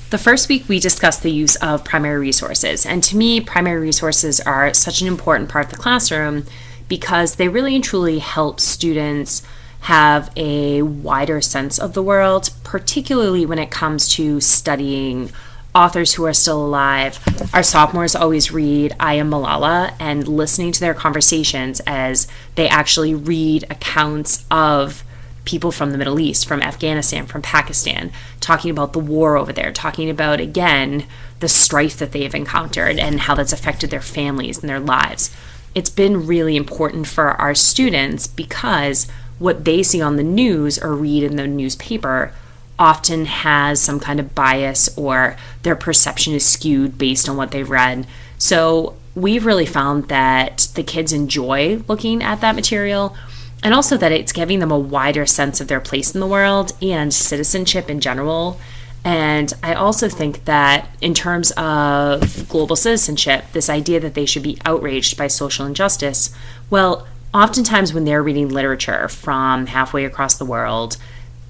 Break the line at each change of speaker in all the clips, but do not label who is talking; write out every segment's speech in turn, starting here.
The first week, we discussed the use of primary resources. And to me, primary resources are such an important part of the classroom because they really and truly help students have a wider sense of the world, particularly when it comes to studying authors who are still alive. Our sophomores always read I Am Malala, and listening to their conversations as they actually read accounts of people from the Middle East, from Afghanistan, from Pakistan, talking about the war over there, talking about, again, the strife that they've encountered and how that's affected their families and their lives. It's been really important for our students because what they see on the news or read in the newspaper often has some kind of bias, or their perception is skewed based on what they've read. So we've really found that the kids enjoy looking at that material, and also that it's giving them a wider sense of their place in the world and citizenship in general. And I also think that in terms of global citizenship, this idea that they should be outraged by social injustice, well, oftentimes when they're reading literature from halfway across the world,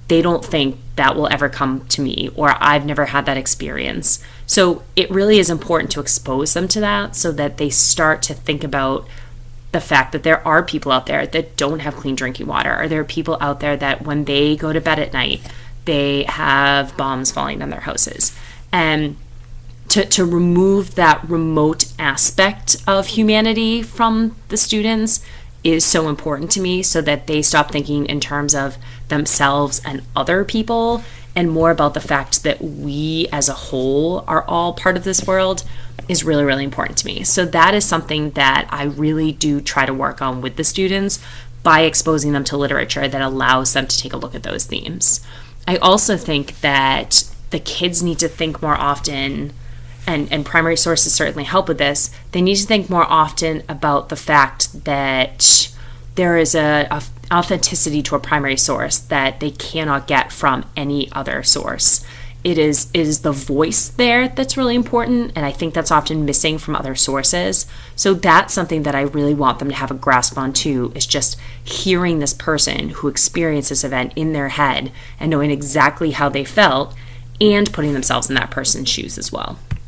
they don't think that will ever come to me, or I've never had that experience. So it really is important to expose them to that so that they start to think about the fact that there are people out there that don't have clean drinking water, or there are people out there that when they go to bed at night, they have bombs falling on their houses. And to remove that remote aspect of humanity from the students is so important to me, so that they stop thinking in terms of themselves and other people, and more about the fact that we as a whole are all part of this world is really, really important to me. So that is something that I really do try to work on with the students by exposing them to literature that allows them to take a look at those themes. I also think that the kids need to think more often, and primary sources certainly help with this, they need to think more often about the fact that there is a authenticity to a primary source that they cannot get from any other source. It is the voice there that's really important, and I think that's often missing from other sources. So that's something that I really want them to have a grasp on too, is just hearing this person who experienced this event in their head and knowing exactly how they felt and putting themselves in that person's shoes as well.